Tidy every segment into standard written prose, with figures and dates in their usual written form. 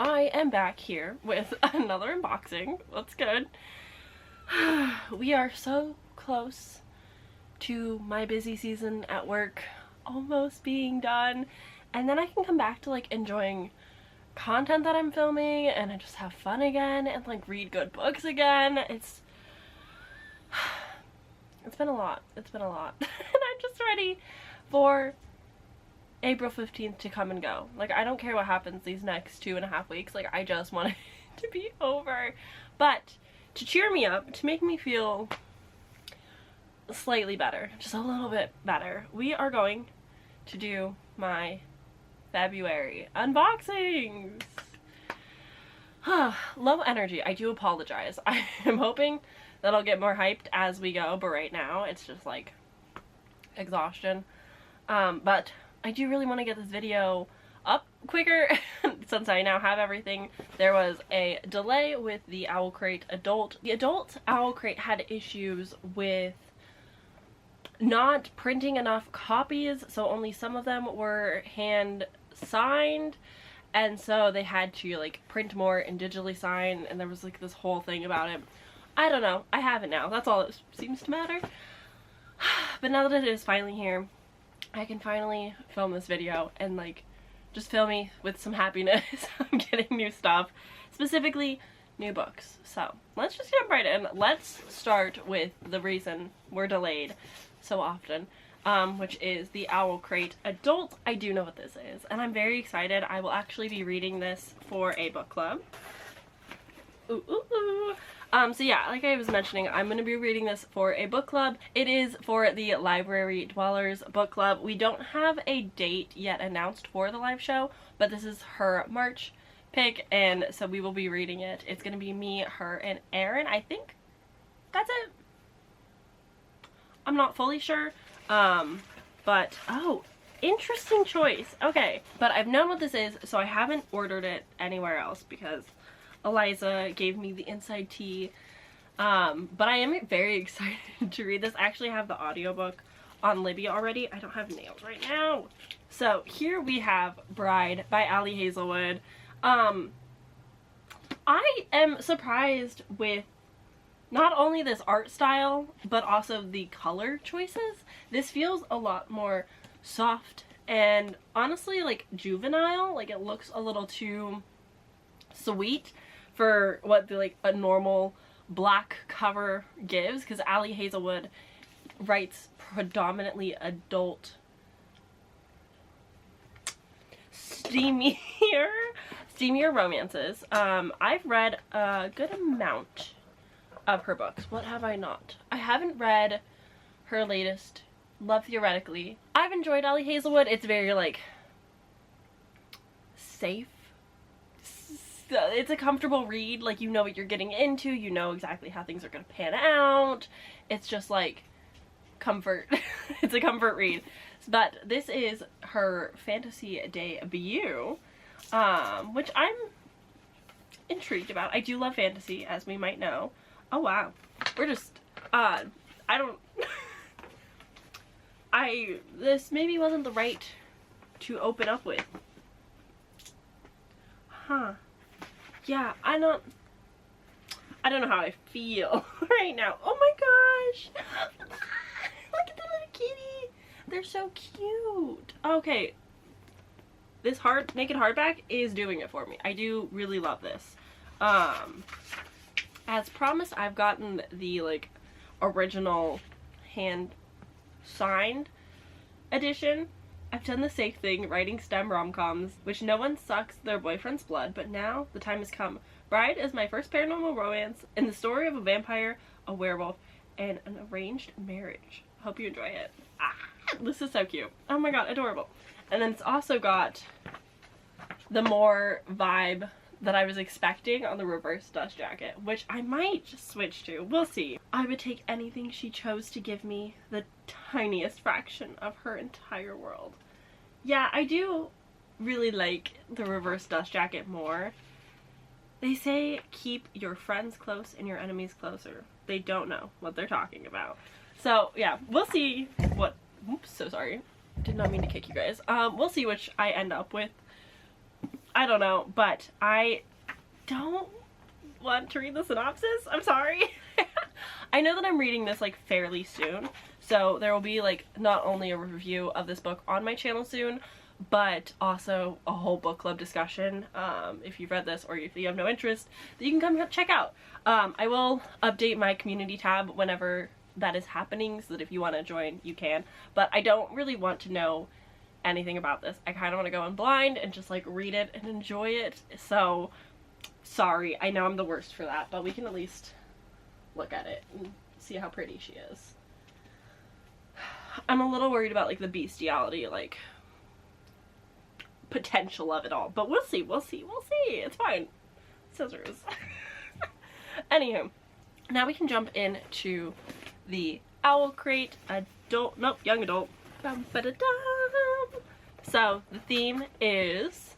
I am back here with another unboxing. That's good. We are so close to my busy season at work almost being done, and then I can come back to like enjoying content that I'm filming and I just have fun again and like read good books again. It's been a lot. It's been a lot. And I'm just ready for April 15th to come and go. Like, I don't care what happens these next 2.5 weeks. Like, I just want it to be over. But to cheer me up, to make me feel slightly better, just a little bit better, we are going to do my February unboxings. Low energy. I do apologize. I am hoping that I'll get more hyped as we go, but right now it's just like exhaustion. But I do really want to get this video up quicker since I now have everything. There was a delay with the owlcrate adult. The adult owlcrate had issues with not printing enough copies, so only some of them were hand signed, and so they had to like print more and digitally sign, and there was like this whole thing about it. I don't know. I have it now. That's all that seems to matter. But now that it is finally here, I can finally film this video and like just fill me with some happiness. I'm getting new stuff, specifically new books. So let's just jump right in. Let's start with the reason we're delayed so often, which is the owlcrate adult. I do know what this is, and I'm very excited. I will actually be reading this for a book club. Ooh, ooh, ooh. So yeah, like I was mentioning, I'm going to be reading this for a book club. It is for the Library Dwellers book club. We don't have a date yet announced for the live show, but this is her March pick, and so we will be reading it. It's going to be me, her, and Aaron. I think that's it. I'm not fully sure, but oh, interesting choice. Okay, but I've known what this is, so I haven't ordered it anywhere else because Eliza gave me the inside tea. But I am very excited to read this. I actually have the audiobook on Libby already. I don't have nails right now. So here we have Bride by Hazelwood. I am surprised with not only this art style, but also the color choices. This feels a lot more soft and honestly like juvenile. Like, it looks a little too sweet for what the like a normal black cover gives, because Hazelwood writes predominantly adult steamier romances. I've read a good amount of her books. What have I not? I haven't read her latest, Love Theoretically. I've enjoyed Hazelwood. It's very like safe. It's a comfortable read. Like, you know what you're getting into, you know exactly how things are gonna pan out. It's just like comfort. It's a comfort read. But this is her fantasy debut, which I'm intrigued about. I do love fantasy, as we might know. Oh wow, we're just this maybe wasn't the right to open up with. Yeah, I don't know how I feel right now. Oh my gosh! Look at the little kitty! They're so cute! Okay, this naked hardback is doing it for me. I do really love this. As promised, I've gotten the like original hand signed edition. I've done the safe thing, writing STEM rom-coms, which no one sucks their boyfriend's blood, but now the time has come. Bride is my first paranormal romance in the story of a vampire, a werewolf, and an arranged marriage. Hope you enjoy it. This is so cute. Oh my god, adorable. And then it's also got the more vibe that I was expecting on the reverse dust jacket, which I might just switch to. We'll see. I would take anything she chose to give me the tiniest fraction of her entire world. Yeah, I do really like the reverse dust jacket more. They say keep your friends close and your enemies closer. They don't know what they're talking about. So yeah, we'll see what, oops, so sorry. Did not mean to kick you guys. We'll see which I end up with. I don't know, but I don't want to read the synopsis. I'm sorry. I know that I'm reading this like fairly soon, so there will be like not only a review of this book on my channel soon, but also a whole book club discussion, if you've read this or if you have no interest, that you can come check out. I will update my community tab whenever that is happening, so that if you want to join, you can. But I don't really want to know anything about this. I kind of want to go in blind and just like read it and enjoy it. So sorry, I know I'm the worst for that, but we can at least look at it and see how pretty she is. I'm a little worried about like the bestiality, like potential of it all, but we'll see, we'll see, we'll see. It's fine. Scissors. Anywho, now we can jump into the owlcrate adult, nope, young adult. So the theme is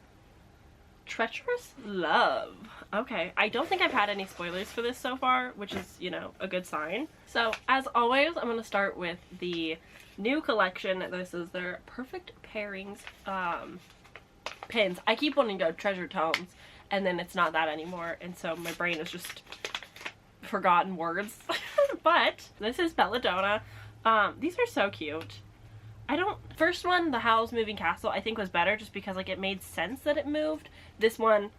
treacherous love. Okay, I don't think I've had any spoilers for this so far, which is, you know, a good sign. So as always, I'm going to start with the new collection. This is their perfect pairings pins. I keep wanting to go treasure tomes, and then it's not that anymore, and so my brain is just forgotten words. But this is Belladonna. These are so cute. First one, the Howl's Moving Castle, I think was better just because like it made sense that it moved. This one,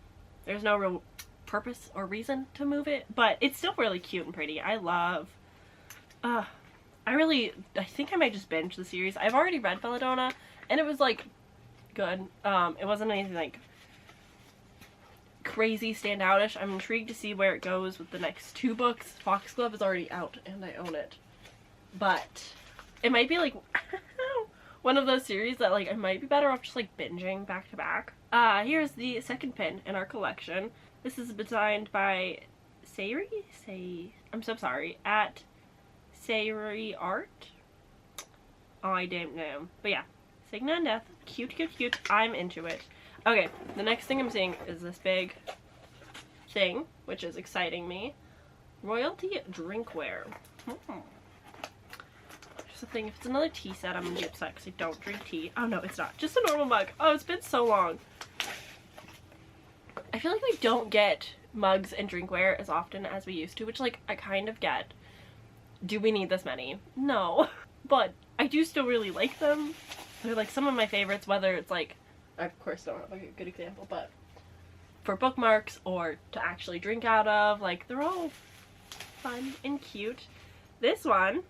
there's no real purpose or reason to move it, but it's still really cute and pretty. I love, I think I might just binge the series. I've already read Belladonna, and it was like good. It wasn't anything like crazy standoutish. I'm intrigued to see where it goes with the next 2 books. Foxglove is already out and I own it, but it might be like one of those series that like I might be better off just like binging back to back. Here's the second pin in our collection. This is designed by I'm so sorry, at Sayri Art. Oh, I don't know, but yeah, Signa and Death, cute, cute, cute. I'm into it. Okay, the next thing I'm seeing is this big thing, which is exciting me. Royalty drinkware. Just the thing, if it's another tea set, I'm gonna be upset because I don't drink tea. Oh no, it's not. Just a normal mug. Oh, it's been so long. I feel like we don't get mugs and drinkware as often as we used to, which like I kind of get. Do we need this many? No. But I do still really like them. They're like some of my favorites, whether it's like, I of course don't have like a good example, but for bookmarks or to actually drink out of, like they're all fun and cute. This one,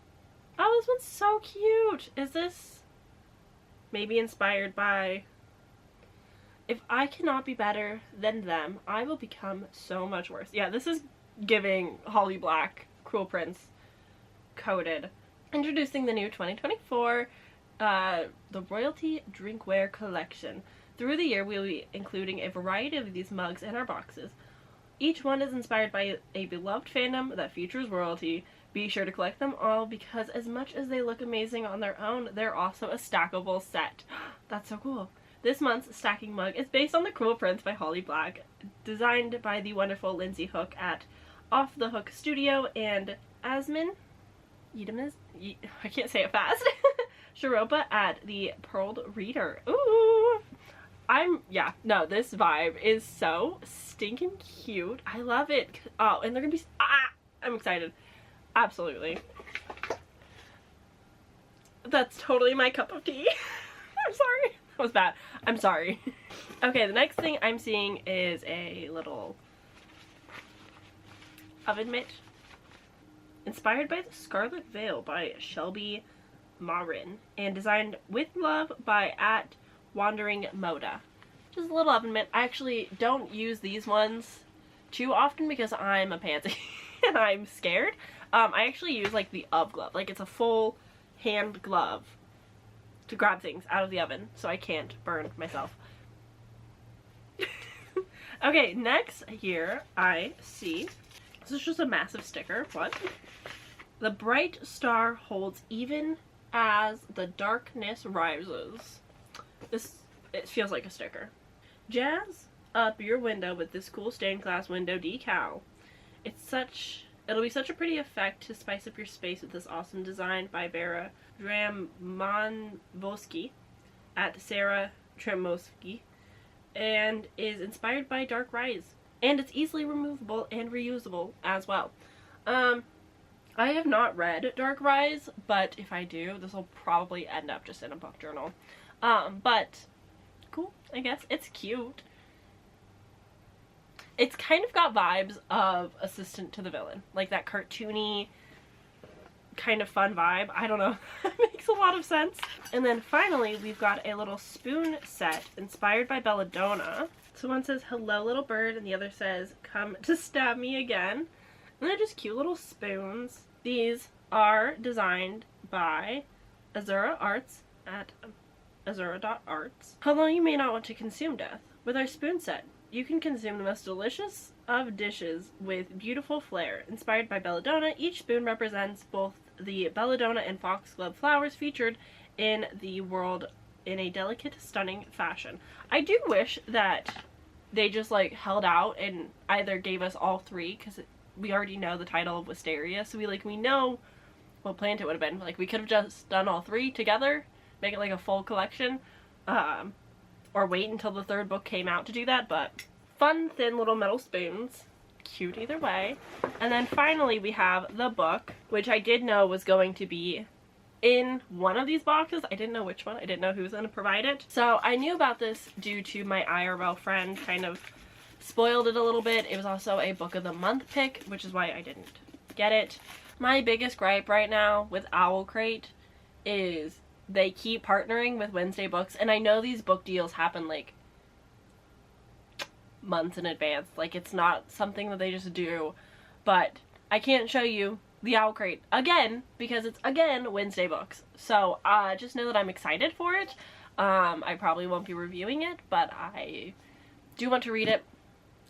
oh, this one's so cute. Is this maybe inspired by, if I cannot be better than them, I will become so much worse. Yeah, this is giving Holly Black, Cruel Prince, coded. Introducing the new 2024 the Royalty Drinkware Collection. Through the year, we'll be including a variety of these mugs in our boxes. Each one is inspired by a beloved fandom that features royalty. Be sure to collect them all because as much as they look amazing on their own, they're also a stackable set. That's so cool. This month's stacking mug is based on The Cruel Prince by Holly Black, designed by the wonderful Lindsay Hook at Off the Hook Studio and Asmin I can't say it fast. Sharopa at the Pearled Reader. Ooh! Yeah, no, this vibe is so stinking cute. I love it. Oh, and they're gonna be, I'm excited. Absolutely. That's totally my cup of tea. I'm sorry. That was bad. I'm sorry. Okay, the next thing I'm seeing is a little oven mitt. Inspired by The Scarlet Veil by Shelby Marin and designed with love by at Wandering Moda. Just a little oven mitt. I actually don't use these ones too often because I'm a pansy and I'm scared. I actually use like the glove. Like it's a full hand glove to grab things out of the oven so I can't burn myself. Okay, next here I see, this is just a massive sticker. What? The bright star holds even as the darkness rises. It feels like a sticker. Jazz up your window with this cool stained glass window decal. It'll be such a pretty effect to spice up your space with this awesome design by Vera Dramonvoski at Sarah Tremoski. and is inspired by Dark Rise, and it's easily removable and reusable as well. I have not read Dark Rise, but if I do, this will probably end up just in a book journal. But cool, I guess. It's cute. It's kind of got vibes of Assistant to the Villain, like that cartoony kind of fun vibe. I don't know. It makes a lot of sense. And then finally, we've got a little spoon set inspired by Belladonna. So one says, "Hello, little bird," and the other says, "Come to stab me again." And they're just cute little spoons. These are designed by Azura Arts at azura.arts. Although you may not want to consume death, with our spoon set, you can consume the most delicious of dishes with beautiful flair. Inspired by Belladonna, each spoon represents both the belladonna and foxglove flowers featured in the world in a delicate, stunning fashion. I do wish that they just like held out and either gave us all three, because we already know the title of Wisteria, so we know what plant it would have been. Like, we could have just done all three together, make it like a full collection, or wait until the third book came out to do that. But fun, thin little metal spoons. Cute either way. And then finally we have the book, which I did know was going to be in one of these boxes. I didn't know which one. I didn't know who was going to provide it. So I knew about this due to my IRL friend kind of spoiled it a little bit. It was also a book of the month pick, which is why I didn't get it. My biggest gripe right now with owlcrate is they keep partnering with Wednesday Books, and I know these book deals happen like months in advance. Like, it's not something that they just do, but I can't show you the owlcrate again because it's again Wednesday Books. So just know that I'm excited for it. I probably won't be reviewing it, but I do want to read it.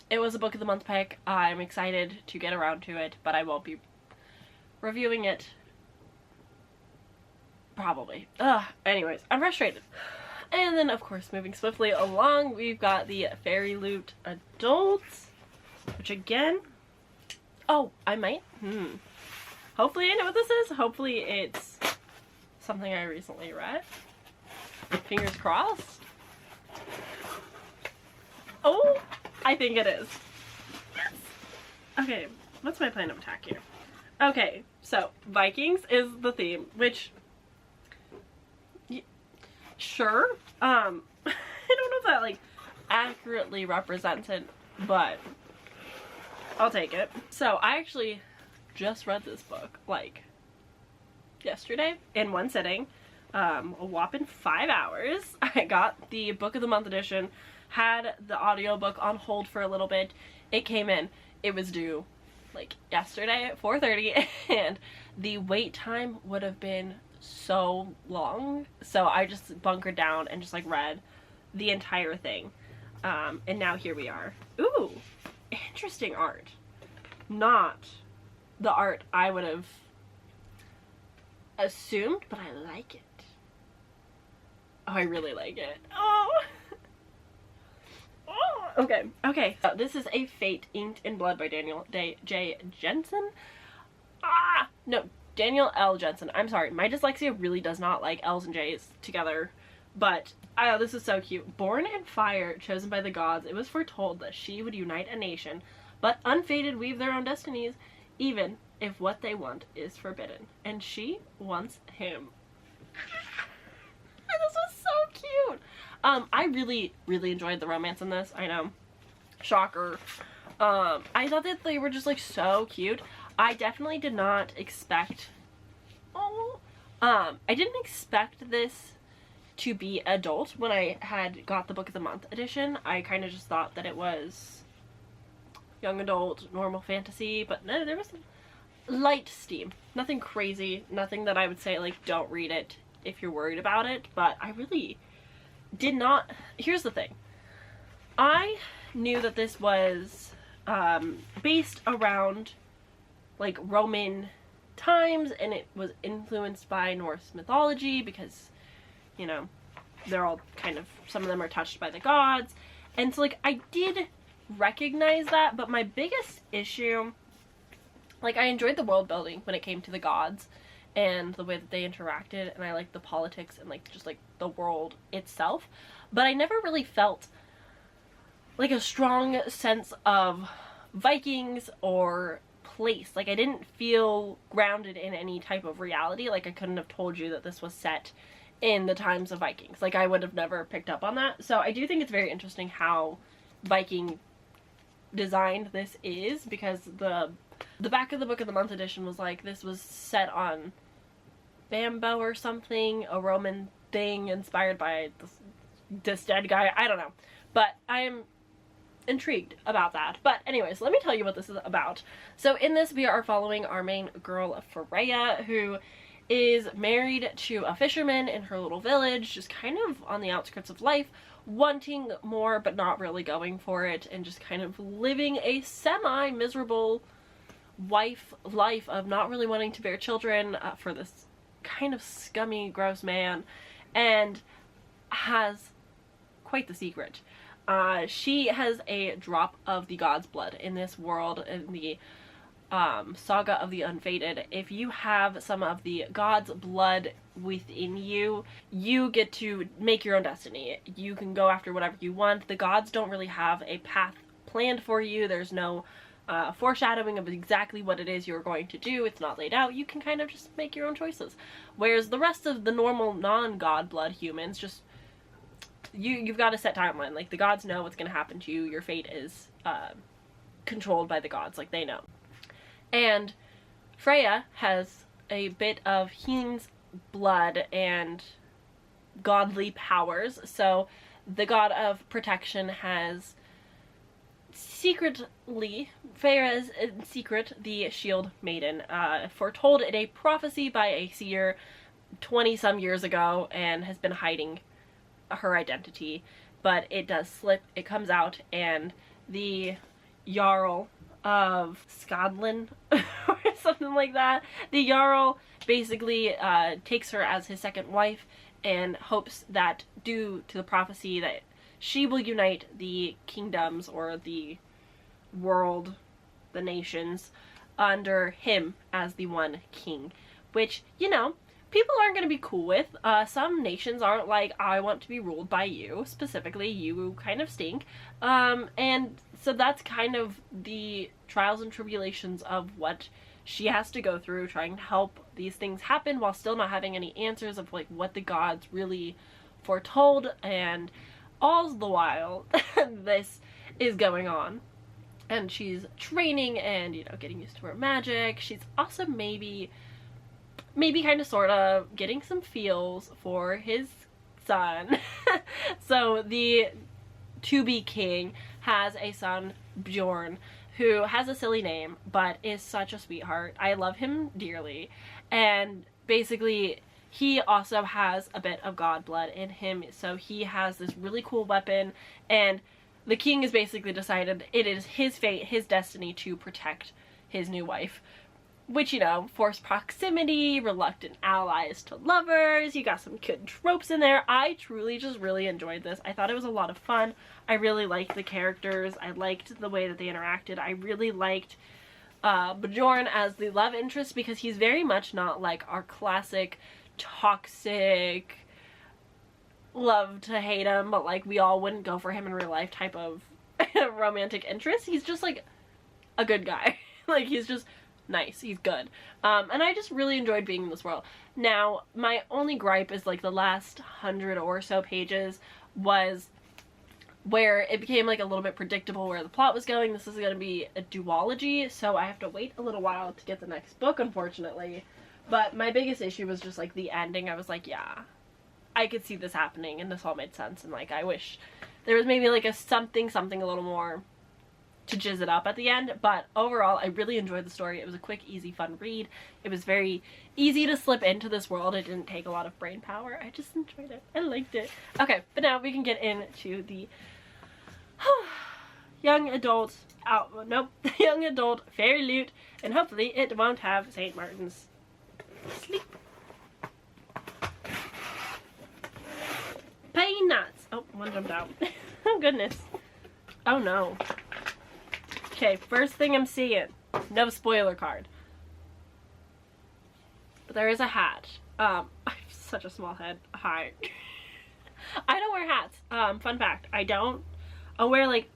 It was a book of the month pick. I'm excited to get around to it, but I won't be reviewing it. Probably. Anyways, I'm frustrated. And then, of course, moving swiftly along, we've got the fairyloot adults, which again, oh, I might, hopefully I know what this is. Hopefully it's something I recently read. Fingers crossed. Oh, I think it is. Yes. Okay, what's my plan of attack here? Okay, so Vikings is the theme, which, sure. I don't know if that like accurately represents it, but I'll take it. So I actually just read this book like yesterday in one sitting, a whopping 5 hours. I got the book of the month edition, had the audiobook on hold for a little bit. It came in, it was due like yesterday at 4:30, and the wait time would have been so long, so I just bunkered down and just like read the entire thing, and now here we are. Ooh, interesting art. Not the art I would have assumed, but I like it. Oh, I really like it. Oh, okay. So this is a Fate inked in blood by Daniel J. Jensen. No, Daniel L. Jensen. I'm sorry, my dyslexia really does not like L's and J's together, but this is so cute. Born in fire, chosen by the gods, it was foretold that she would unite a nation, but unfated weave their own destinies, even if what they want is forbidden. And she wants him. This was so cute. I really enjoyed the romance in this. I know, shocker. I thought that they were just like so cute. I definitely did not expect, I didn't expect this to be adult when I had got the book of the month edition. I kind of just thought that it was young adult, normal fantasy, but no, there was light steam. Nothing crazy, nothing that I would say like don't read it if you're worried about it, but I really did not. Here's the thing. I knew that this was based around like Roman times, and it was influenced by Norse mythology because, you know, they're all kind of, some of them are touched by the gods, and so like I did recognize that, but my biggest issue, like, I enjoyed the world building when it came to the gods and the way that they interacted, and I liked the politics and like just like the world itself, but I never really felt like a strong sense of Vikings or place. Like, I didn't feel grounded in any type of reality. Like, I couldn't have told you that this was set in the times of Vikings. Like, I would have never picked up on that. So I do think it's very interesting how Viking designed this is, because the back of the Book of the Month edition was like, this was set on Bambo or something, a Roman thing inspired by this dead guy. I don't know. But I am intrigued about that. But anyways, let me tell you what this is about. So in this, we are following our main girl, Freya, who is married to a fisherman in her little village, just kind of on the outskirts of life, wanting more but not really going for it, and just kind of living a semi-miserable wife life of not really wanting to bear children for this kind of scummy, gross man, and has quite the secret. She has a drop of the god's blood in this world, in the Saga of the Unfated. If you have some of the god's blood within you, you get to make your own destiny. You can go after whatever you want. The gods don't really have a path planned for you. There's no foreshadowing of exactly what it is you're going to do. It's not laid out. You can kind of just make your own choices. Whereas the rest of the normal non-god blood humans, just you've got a set timeline. Like, the gods know what's going to happen to you. Your fate is controlled by the gods. Like, they know. And Freya has a bit of healing's blood and godly powers. So the god of protection has secretly, Freya's in secret, the shield maiden, foretold in a prophecy by a seer 20-some years ago, and has been hiding her identity. But it does slip, it comes out, and the Jarl of Scotland or something like that, the Jarl basically takes her as his second wife and hopes that, due to the prophecy, that she will unite the kingdoms or the world, the nations, under him as the one king. Which, you know, people aren't going to be cool with. Some nations aren't like, I want to be ruled by you. Specifically, you kind of stink. And so that's kind of the trials and tribulations of what she has to go through, trying to help these things happen while still not having any answers of, like, what the gods really foretold. And all the while, this is going on. And she's training and, you know, getting used to her magic. She's also maybe kind of sort of getting some feels for his son. So the to-be king has a son, Bjorn, who has a silly name but is such a sweetheart. I love him dearly. And basically, he also has a bit of god blood in him, so he has this really cool weapon, and the king has basically decided it is his fate, his destiny to protect his new wife. Which, you know, forced proximity, reluctant allies to lovers, you got some good tropes in there. I truly just really enjoyed this. I thought it was a lot of fun. I really liked the characters. I liked the way that they interacted. I really liked Bjorn as the love interest, because he's very much not like our classic toxic, love to hate him, but like we all wouldn't go for him in real life type of romantic interest. He's just like a good guy. Like, he's just nice. He's good. And I just really enjoyed being in this world. Now, my only gripe is like the last 100 or so pages was where it became like a little bit predictable where the plot was going. This is going to be a duology, so I have to wait a little while to get the next book, unfortunately. But my biggest issue was just like the ending. I was like, yeah, I could see this happening, and this all made sense, and like I wish there was maybe like a something a little more to jizz it up at the end. But overall, I really enjoyed the story. It was a quick, easy, fun read. It was very easy to slip into this world. It didn't take a lot of brain power. I just enjoyed it. I liked it. Okay, but now we can get into the young adult young adult fairyloot, and hopefully it won't have St. Martin's sleep. Pine nuts. Oh, one jumped out. Oh goodness. Oh no. Okay, first thing I'm seeing. No spoiler card. But there is a hat. I have such a small head. Hi. I don't wear hats. Fun fact. I don't. I'll wear like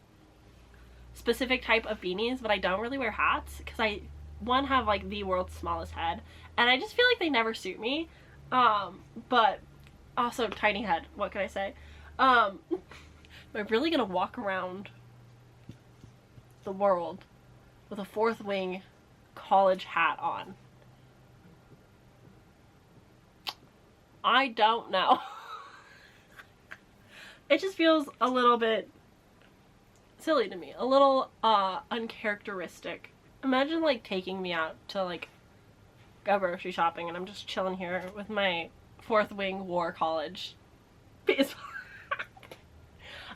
specific type of beanies, but I don't really wear hats because I, one, have like the world's smallest head, and I just feel like they never suit me. But also tiny head, what can I say? Am I really gonna walk around the world with a fourth wing college hat on? I don't know. It just feels a little bit silly to me, a little uncharacteristic. Imagine like taking me out to like go grocery shopping and I'm just chilling here with my fourth wing war college baseball.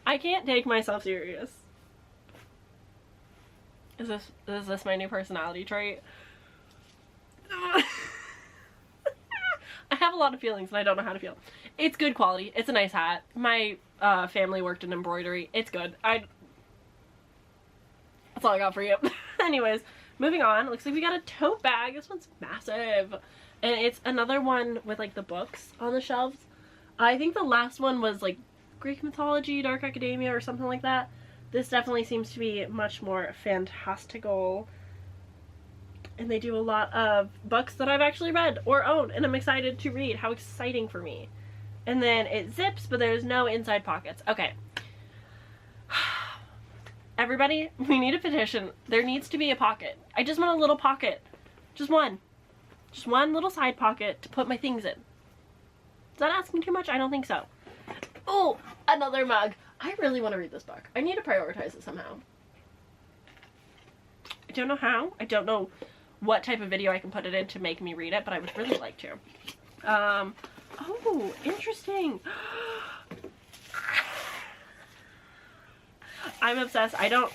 I can't take myself serious. Is this my new personality trait? I have a lot of feelings and I don't know how to feel. It's good quality. It's a nice hat. My family worked in embroidery. It's good. That's all I got for you. Anyways, moving on. Looks like we got a tote bag. This one's massive. And it's another one with like the books on the shelves. I think the last one was like Greek mythology, dark academia, or something like that. This definitely seems to be much more fantastical. And they do a lot of books that I've actually read or own, and I'm excited to read. How exciting for me. And then it zips, but there's no inside pockets. Okay. Everybody, we need a petition. There needs to be a pocket. I just want a little pocket. Just one. Just one little side pocket to put my things in. Is that asking too much? I don't think so. Oh, another mug. I really want to read this book. I need to prioritize it somehow. I don't know how. I don't know what type of video I can put it in to make me read it, but I would really like to. Oh, interesting. I'm obsessed. I don't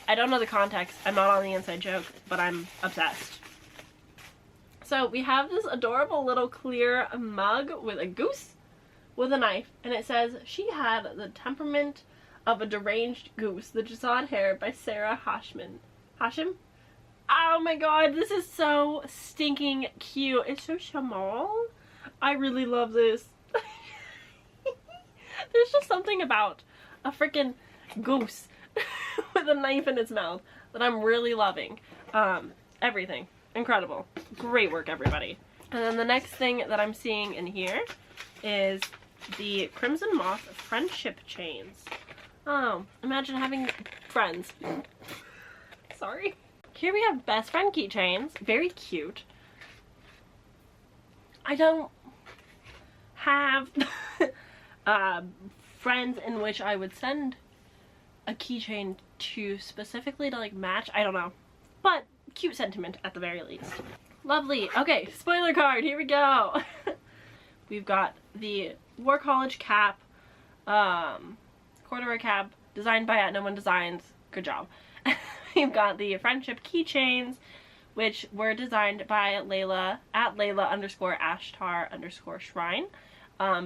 know the context. I'm not on the inside joke, but I'm obsessed. So we have this adorable little clear mug with a goose with a knife, and it says, "She had the temperament of a deranged goose, the Jazad Hair" by Sarah Hashim? Oh my god, this is so stinking cute. It's so small. I really love this. There's just something about a freaking goose with a knife in its mouth that I'm really loving. Everything. Incredible. Great work, everybody. And then the next thing that I'm seeing in here is the Crimson Moth friendship chains. Oh, imagine having friends. Sorry. Here we have best friend keychains. Very cute. I don't have friends in which I would send a keychain to specifically to like match. I don't know. But cute sentiment at the very least. Lovely. Okay, spoiler card. Here we go. We've got the War College cap, corduroy cap, designed by At No One Designs. Good job. We've got the friendship keychains, which were designed by Layla at Layla_Ashtar_Shrine,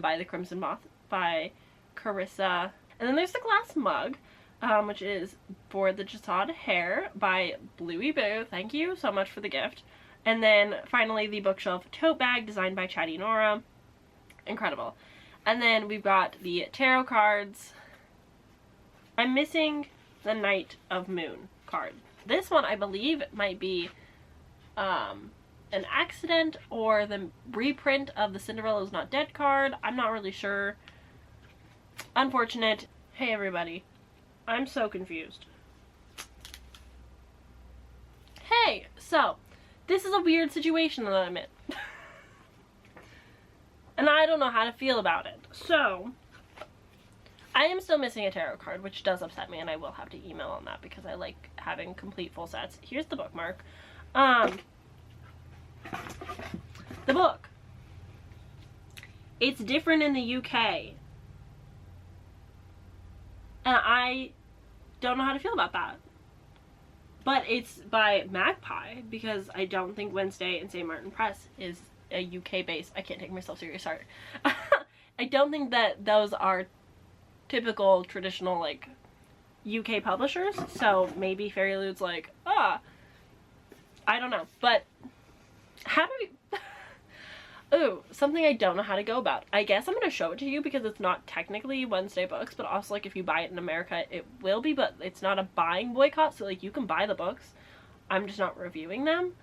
by the Crimson Moth by Carissa. And then there's the glass mug, which is for the Jazad Hair by Bluey Boo. Thank you so much for the gift. And then finally the bookshelf tote bag designed by Chatty Nora. Incredible. And then we've got the tarot cards. I'm missing the Knight of Moon card. This one I believe might be an accident or the reprint of the Cinderella's Not Dead card. I'm not really sure. Unfortunate. Hey everybody. I'm so confused. Hey, so this is a weird situation that I'm in. And I don't know how to feel about it. So I am still missing a tarot card, which does upset me, and I will have to email on that because I like having complete full sets. Here's the bookmark. The book. It's different in the UK. And I don't know how to feel about that. But it's by Magpie, because I don't think Wednesday and St. Martin Press is a UK based. I can't take myself serious, sorry. I don't think that those are typical traditional like UK publishers, so maybe Fairyloot's like, I don't know. But how do we Ooh, something I don't know how to go about. I guess I'm going to show it to you because it's not technically Wednesday books, but also, like, if you buy it in America, it will be, but it's not a buying boycott, so, like, you can buy the books. I'm just not reviewing them.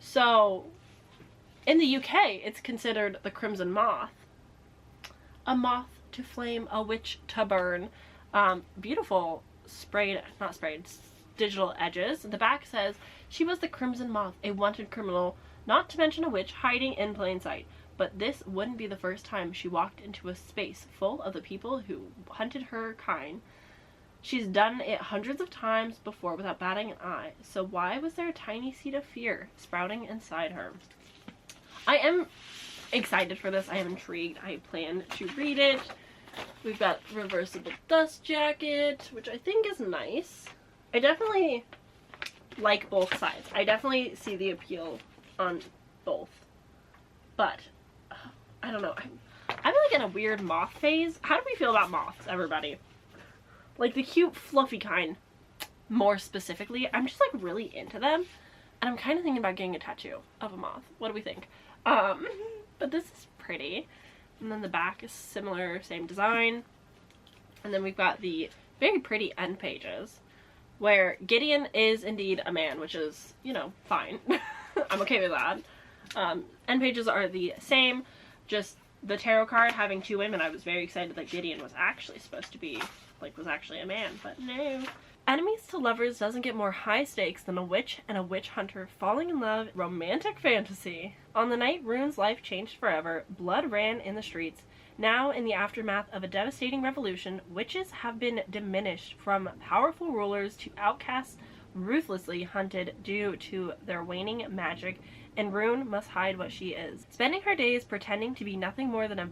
So, in the UK, it's considered the Crimson Moth. A moth to flame, a witch to burn. Beautiful digital edges. The back says, she was the Crimson Moth, a wanted criminal, not to mention a witch hiding in plain sight. But this wouldn't be the first time she walked into a space full of the people who hunted her kind. She's done it hundreds of times before without batting an eye. So why was there a tiny seed of fear sprouting inside her? I am excited for this. I am intrigued. I plan to read it. We've got reversible dust jacket, which I think is nice. I definitely like both sides. I definitely see the appeal on both. But I don't know. I'm like in a weird moth phase. How do we feel about moths, everybody? Like the cute, fluffy kind, more specifically. I'm just like really into them. And I'm kind of thinking about getting a tattoo of a moth. What do we think? But this is pretty. And then the back is similar, same design. And then we've got the very pretty end pages where Gideon is indeed a man, which is, you know, fine. I'm okay with that. End pages are the same, just the tarot card having two women. I was very excited that Gideon was actually supposed to be, like, was actually a man, but no. Enemies to lovers doesn't get more high stakes than a witch and a witch hunter falling in love. Romantic fantasy. On the night Rune's life changed forever, blood ran in the streets. Now, in the aftermath of a devastating revolution, witches have been diminished from powerful rulers to outcasts ruthlessly hunted due to their waning magic, and Rune must hide what she is. Spending her days pretending to be nothing more than a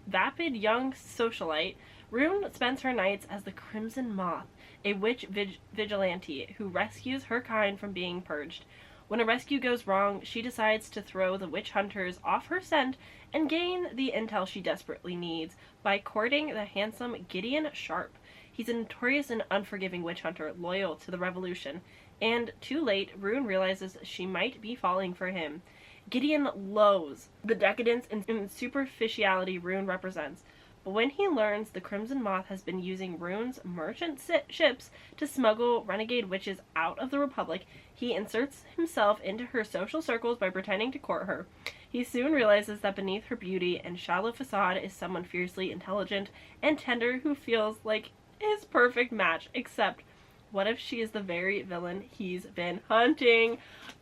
vapid young socialite, Rune spends her nights as the Crimson Moth, a witch vigilante who rescues her kind from being purged. When a rescue goes wrong, she decides to throw the witch hunters off her scent and gain the intel she desperately needs by courting the handsome Gideon Sharp. He's a notorious and unforgiving witch hunter loyal to the revolution, and too late, Rune realizes she might be falling for him. Gideon loathes the decadence and superficiality Rune represents, but when he learns the Crimson Moth has been using Rune's merchant ships to smuggle renegade witches out of the Republic, he inserts himself into her social circles by pretending to court her. He soon realizes that beneath her beauty and shallow facade is someone fiercely intelligent and tender who feels like his perfect match, except what if she is the very villain he's been hunting?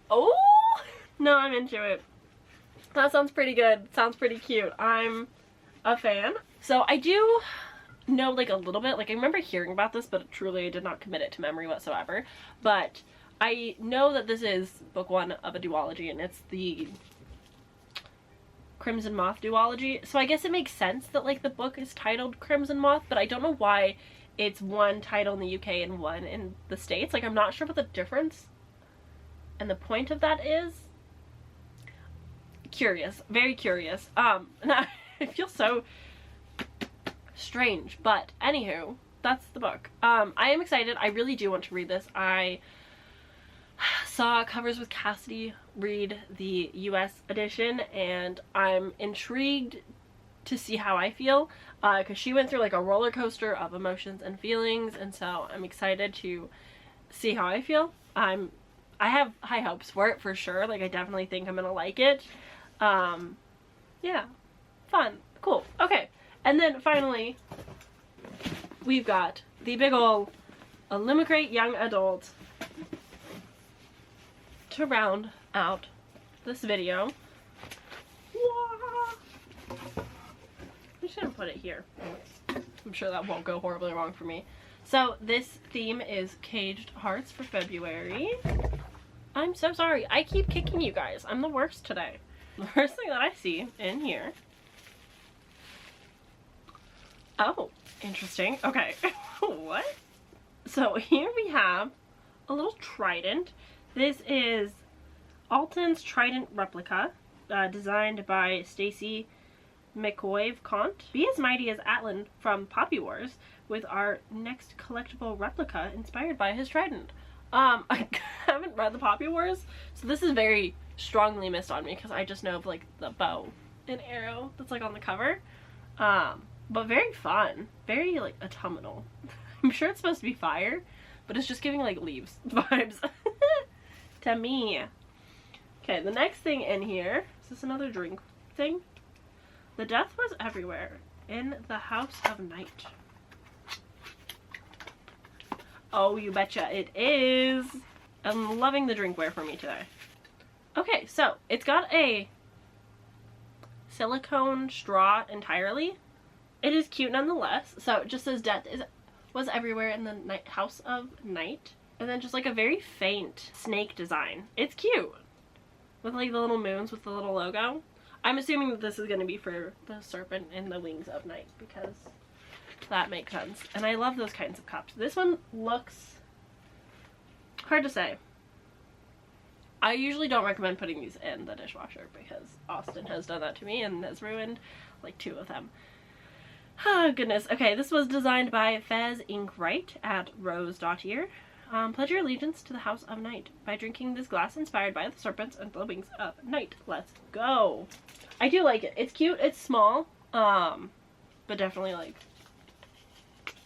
Oh! No, I'm into it. That sounds pretty good. Sounds pretty cute. I'm a fan. So I do know, like, a little bit. Like, I remember hearing about this, but truly I did not commit it to memory whatsoever. But I know that this is book one of a duology, and it's the Crimson Moth duology. So I guess it makes sense that, like, the book is titled Crimson Moth, but I don't know why it's one title in the UK and one in the States. Like, I'm not sure what the difference and the point of that is. Curious. Very curious. And I feel so strange, but anywho, that's the book. I am excited. I really do want to read this. I saw covers with Cassidy read the US edition, and I'm intrigued to see how I feel, because she went through like a roller coaster of emotions and feelings, and so I'm excited to see how I feel. I have high hopes for it for sure. Like, I definitely think I'm gonna like it. Yeah, fun, cool. Okay, and then finally we've got the big ol' illumicrate young adult to round out this video. I'm just gonna put it here. I'm sure that won't go horribly wrong for me. So this theme is Caged Hearts for February. I'm so sorry. I keep kicking you guys. I'm the worst today. The first thing that I see in here. Oh, interesting. Okay. What? So here we have a little trident. This is Alton's Trident replica, designed by Stacy McCoy-Kont. Be as mighty as Atlan from Poppy Wars with our next collectible replica inspired by his trident. I haven't read the Poppy Wars, so this is very strongly missed on me because I just know of like the bow an arrow that's like on the cover. But very fun. Very like autumnal. I'm sure it's supposed to be fire, but it's just giving like leaves vibes to me. Okay, the next thing in here, is this another drink thing? The death was everywhere in the house of night. Oh, you betcha it is. I'm loving the drinkware for me today. Okay, so it's got a silicone straw entirely. It is cute nonetheless. So it just says death was everywhere in the house of night. And then just like a very faint snake design. It's cute. With like the little moons with the little logo. I'm assuming that this is going to be for the serpent in the wings of night because that makes sense. And I love those kinds of cups. This one looks hard to say. I usually don't recommend putting these in the dishwasher because Austin has done that to me and has ruined like 2 of them. Oh goodness. Okay, this was designed by Fez Inkwright at Rose.ear. Pledge your allegiance to the house of night by drinking this glass inspired by the serpents and the wings of night. Let's go. I do like it. It's cute. It's small. But definitely like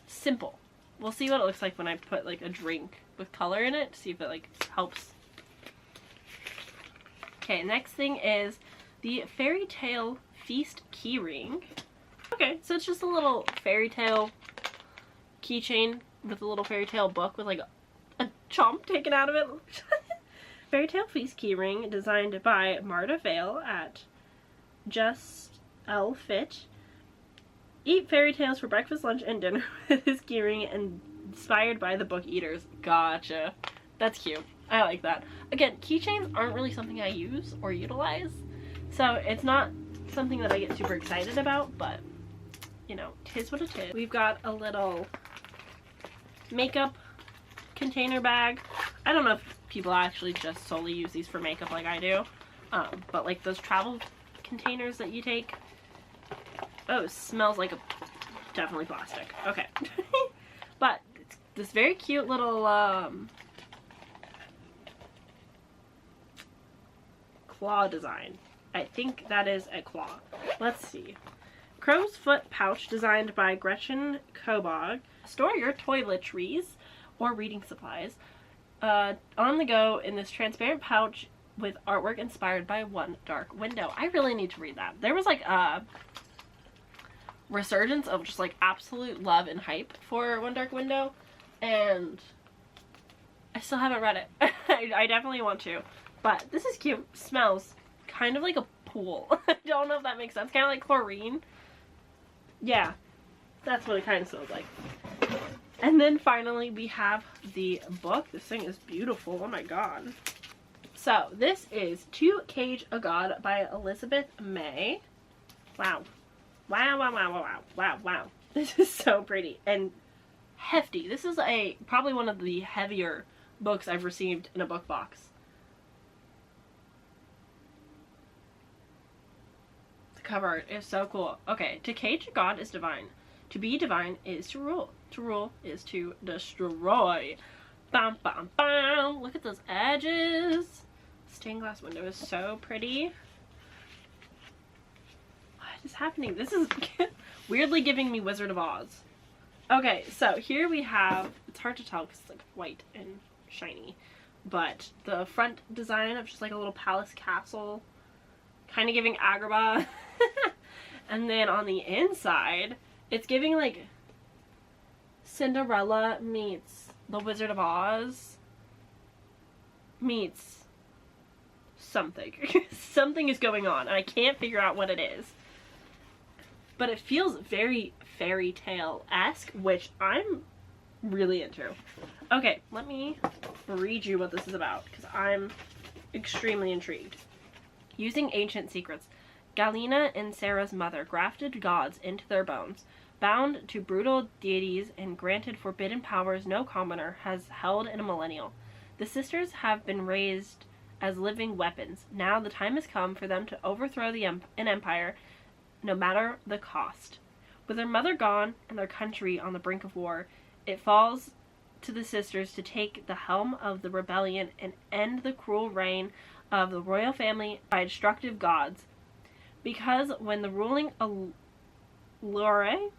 simple. We'll see what it looks like when I put like a drink with color in it. See if it like helps. Okay, next thing is the Fairy Tale Feast keyring. Okay, so it's just a little fairy tale keychain with a little fairy tale book with like a chomp taken out of it. Fairy Tale Feast keyring designed by Marta Vale at Just L Fit. Eat fairy tales for breakfast, lunch, and dinner with this keyring inspired by the book Eaters. Gotcha. That's cute. I like that. Again, keychains aren't really something I use or utilize, so it's not something that I get super excited about, but you know, tis what it is. We've got a little makeup container bag. I don't know if people actually just solely use these for makeup like I do, but like those travel containers that you take. Oh, it smells like definitely plastic. Okay. But it's this very cute little claw design. I think that is a claw. Let's see. Crow's foot pouch designed by Gretchen Kobog. Store your toiletries or reading supplies on the go in this transparent pouch with artwork inspired by One Dark Window. I really need to read that. There was like a resurgence of just like absolute love and hype for One Dark Window, and I still haven't read it. I definitely want to, but this is cute. Smells kind of like a pool. I don't know if that makes sense. Kind of like chlorine. Yeah, that's what it kind of smells like. And then finally we have the book. This thing is beautiful. Oh my god. So this is To Cage a God by Elizabeth May. Wow. Wow, wow, wow, wow, wow, wow, wow. This is so pretty and hefty. This is probably one of the heavier books I've received in a book box. The cover art is so cool. Okay, to cage a god is divine. To be divine is to rule. To rule is to destroy. Bam, bam, bam. Look at those edges. Stained glass window is so pretty. What is happening? This is weirdly giving me Wizard of Oz. Okay, so here we have, it's hard to tell because it's like white and shiny, but the front design of just like a little palace castle, kind of giving Agrabah. And then on the inside, it's giving like Cinderella meets the Wizard of Oz meets something. Something is going on and I can't figure out what it is. But it feels very fairy tale-esque, which I'm really into. Okay, let me read you what this is about, because I'm extremely intrigued. Using ancient secrets, Galena and Sarah's mother grafted gods into their bones, bound to brutal deities and granted forbidden powers no commoner has held in a millennial. The sisters have been raised as living weapons. Now the time has come for them to overthrow an empire, no matter the cost. With their mother gone and their country on the brink of war, it falls to the sisters to take the helm of the rebellion and end the cruel reign of the royal family by destructive gods. because when the ruling Allure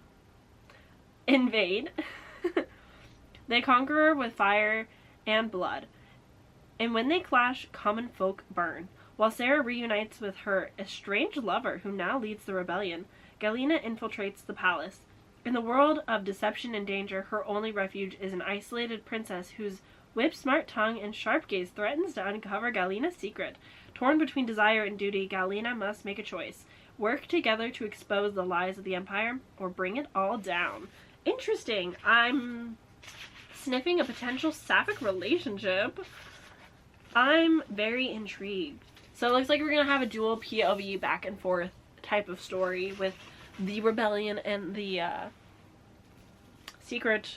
invade, they conquer her with fire and blood. And when they clash, common folk burn. While Sarah reunites with her estranged lover, who now leads the rebellion, Galena infiltrates the palace. In the world of deception and danger, her only refuge is an isolated princess whose whip-smart tongue and sharp gaze threatens to uncover Galena's secret. Torn between desire and duty, Galena must make a choice. Work together to expose the lies of the Empire, or bring it all down. Interesting. I'm sniffing a potential sapphic relationship. I'm very intrigued. So it looks like we're going to have a dual POV back and forth type of story with the rebellion and the secret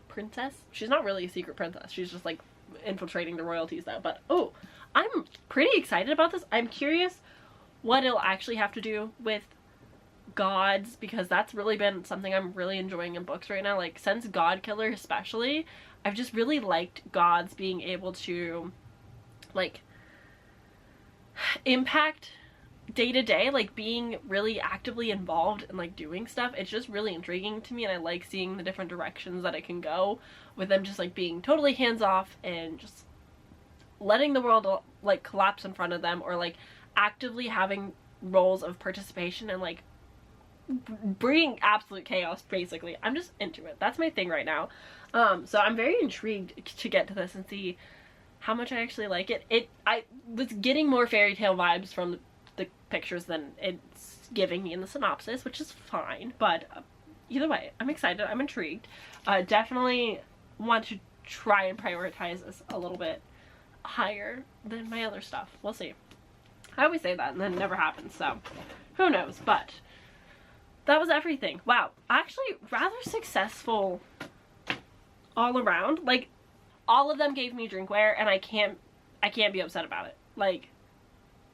princess. She's not really a secret princess. She's just like infiltrating the royalties though. But oh, I'm pretty excited about this. I'm curious what it'll actually have to do with gods, because that's really been something I'm really enjoying in books right now. Like since God Killer especially, I've just really liked gods being able to like impact day to day, like being really actively involved and like doing stuff. It's just really intriguing to me, and I like seeing the different directions that it can go with them just like being totally hands off and just letting the world like collapse in front of them, or like actively having roles of participation and like bringing absolute chaos basically. I'm just into it. That's my thing right now. So I'm very intrigued to get to this and see how much I actually like it. I was getting more fairy tale vibes from the pictures than it's giving me in the synopsis, which is fine, but either way, I'm excited. I'm intrigued. Definitely want to try and prioritize this a little bit higher than my other stuff. We'll see. I always say that and then it never happens, so who knows. But that was everything. Wow, actually rather successful all around. Like all of them gave me drinkware, and I can't be upset about it. Like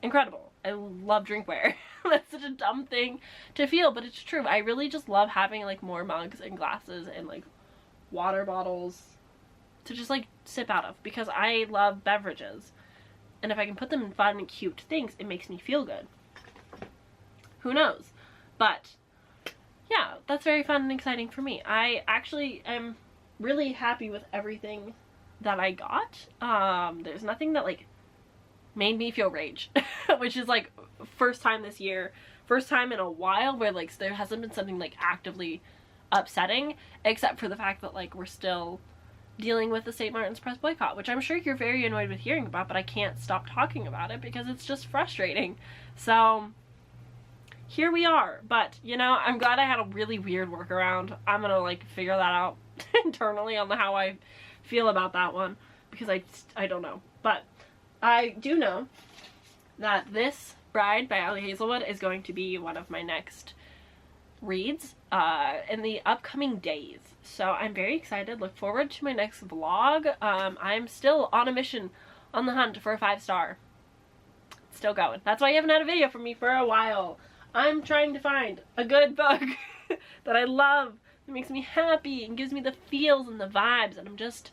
incredible. I love drinkware. That's such a dumb thing to feel, but it's true. I really just love having like more mugs and glasses and like water bottles to just like sip out of, because I love beverages, and if I can put them in fun and cute things, it makes me feel good. Who knows? But yeah, that's very fun and exciting for me. I actually am really happy with everything that I got. There's nothing that like made me feel rage, which is like first time this year, first time in a while where like there hasn't been something like actively upsetting, except for the fact that like we're still dealing with the St. Martin's Press boycott, which I'm sure you're very annoyed with hearing about, but I can't stop talking about it because it's just frustrating. So here we are. But you know, I'm glad I had a really weird workaround. I'm gonna like figure that out internally on how I feel about that one, because I don't know. But I do know that this Bride by Hazelwood is going to be one of my next reads in the upcoming days. So I'm very excited. Look forward to my next vlog. I'm still on a mission on the hunt for a 5-star. Still going. That's why you haven't had a video from me for a while. I'm trying to find a good book that I love, that makes me happy and gives me the feels and the vibes, and I'm just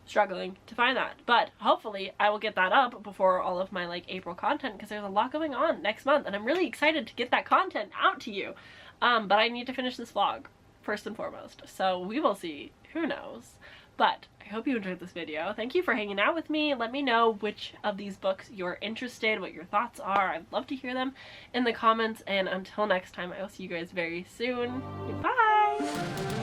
struggling to find that. But hopefully I will get that up before all of my like April content, because there's a lot going on next month and I'm really excited to get that content out to you. But I need to finish this vlog first and foremost, so we will see. Who knows? But I hope you enjoyed this video. Thank you for hanging out with me. Let me know which of these books you're interested, what your thoughts are. I'd love to hear them in the comments, and until next time, I will see you guys very soon. Goodbye!